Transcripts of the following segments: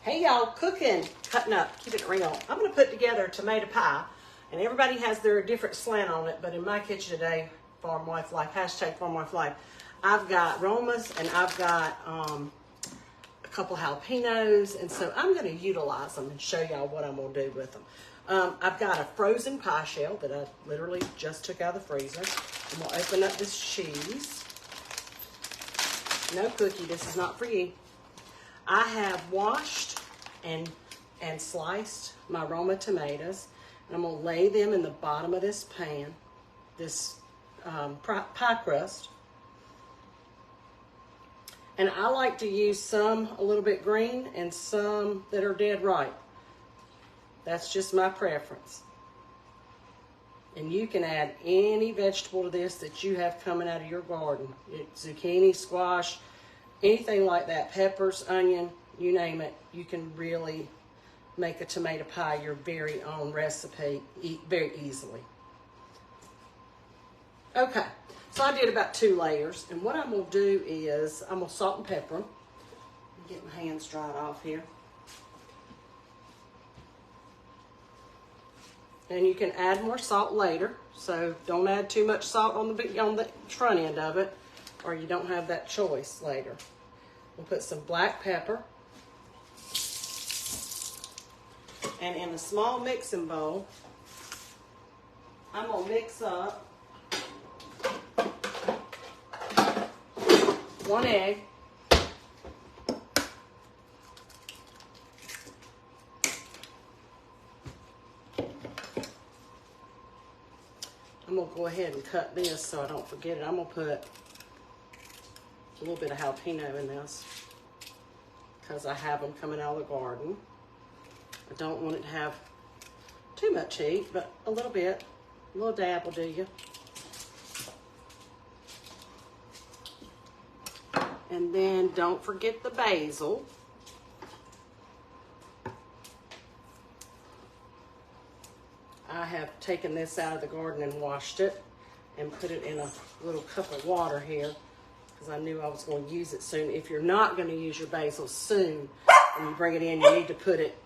Hey y'all, cooking, cutting up, keeping it real. I'm going to put together a tomato pie, and everybody has their different slant on it, but in my kitchen today, Farm Wife Life, hashtag Farm Wife Life, I've got Romas and I've got a couple jalapenos, and so I'm going to utilize them and show y'all what I'm going to do with them. I've got a frozen pie shell that I literally just took out of the freezer. I'm going to open up this cheese. No cookie, this is not for you. I have washed and sliced my Roma tomatoes, and I'm going to lay them in the bottom of this pan, this pie crust. And I like to use some a little bit green and some that are dead ripe. That's just my preference. And you can add any vegetable to this that you have coming out of your garden. Zucchini, squash, anything like that, peppers, onion, you name it. You can really make a tomato pie your very own recipe very easily. Okay, so I did about 2 layers, and what I'm going to do is I'm going to salt and pepper them. Get my hands dried off here. And you can add more salt later, so don't add too much salt on the front end of it, or you don't have that choice later. We'll put some black pepper. And in a small mixing bowl, I'm going to mix up 1 egg, I'm going to go ahead and cut this so I don't forget it. I'm going to put a little bit of jalapeno in this because I have them coming out of the garden. I don't want it to have too much heat, but a little bit. A little dab will do you. And then don't forget the basil. I have taken this out of the garden and washed it and put it in a little cup of water here because I knew I was going to use it soon. If you're not going to use your basil soon and you bring it in, you need to put it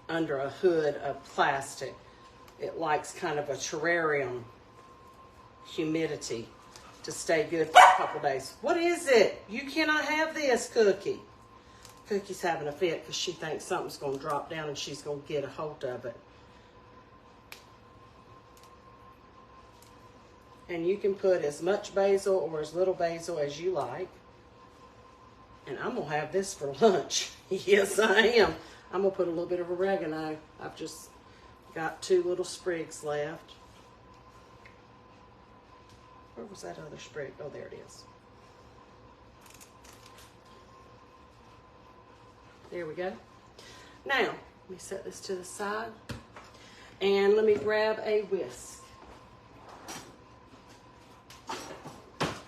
under a hood of plastic. It likes kind of a terrarium humidity to stay good for a couple days. What is it? You cannot have this, Cookie. Cookie's having a fit because she thinks something's going to drop down and she's going to get a hold of it. And you can put as much basil or as little basil as you like. And I'm going to have this for lunch. Yes, I am. I'm going to put a little bit of oregano. I've just got 2 little sprigs left. Where was that other sprig? Oh, there it is. There we go. Now, let me set this to the side. And let me grab a whisk.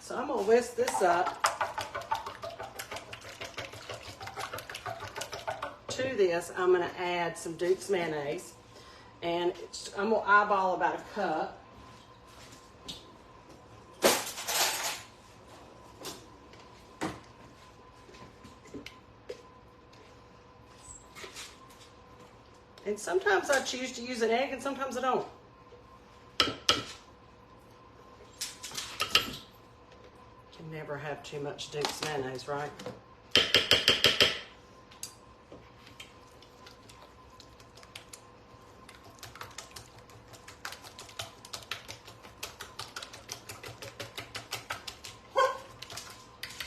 So I'm going to whisk this up. To this, I'm going to add some Duke's mayonnaise. And I'm going to eyeball about a cup. And sometimes I choose to use an egg and sometimes I don't. Can never have too much Duke's mayonnaise, right?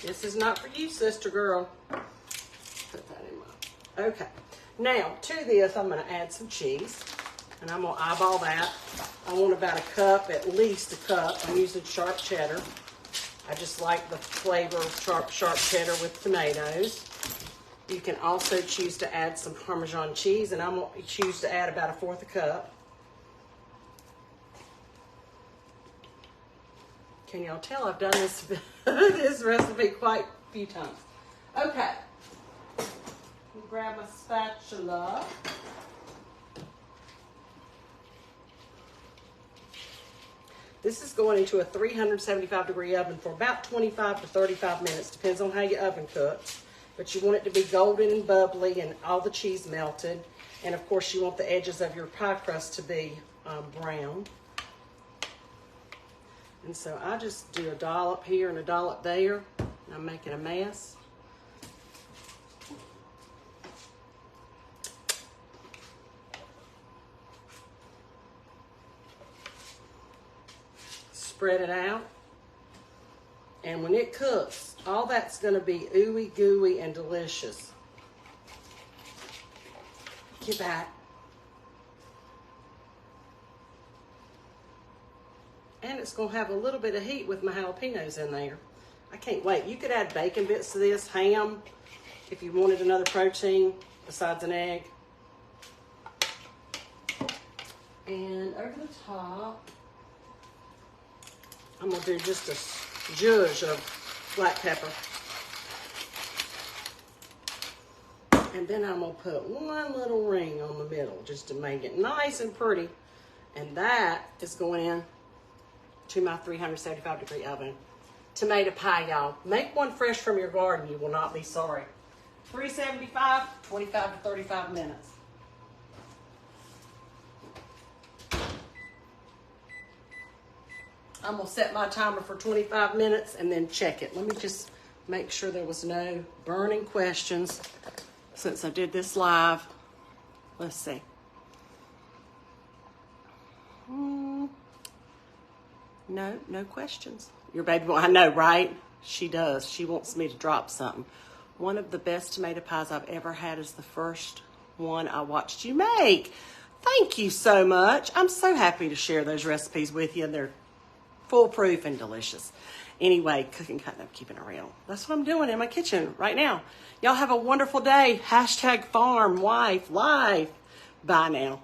This is not for you, sister girl. Put that in my... Okay. Now, to this, I'm going to add some cheese. And I'm going to eyeball that. I want about a cup, at least a cup. I'm using sharp cheddar. I just like the flavor of sharp cheddar with tomatoes. You can also choose to add some Parmesan cheese. And I'm going to choose to add about 1/4 cup. Can y'all tell I've done this, this recipe quite a few times. Okay. Grab my spatula. This is going into a 375-degree oven for about 25 to 35 minutes. Depends on how your oven cooks. but you want it to be golden and bubbly and all the cheese melted. And of course you want the edges of your pie crust to be brown. And so I just do a dollop here and a dollop there. And I'm making a mess. Spread it out. And when it cooks, all that's going to be ooey gooey and delicious. Get back. And it's going to have a little bit of heat with my jalapenos in there. I can't wait. You could add bacon bits to this, ham, if you wanted another protein besides an egg. And over the top, I'm going to do just a zhuzh of black pepper. And then I'm going to put one little ring on the middle just to make it nice and pretty. And that is going in to my 375-degree oven. Tomato pie, y'all. Make one fresh from your garden. You will not be sorry. 375, 25 to 35 minutes. I'm going to set my timer for 25 minutes and then check it. Let me just make sure there was no burning questions since I did this live. Let's see. No questions. Your baby, I know, right? She does. She wants me to drop something. One of the best tomato pies I've ever had is the first one I watched you make. Thank you so much. I'm so happy to share those recipes with you. They're foolproof and delicious. Anyway, cooking, cutting up, keeping it real. That's what I'm doing in my kitchen right now. Y'all have a wonderful day. #FarmWifeLife. Bye now.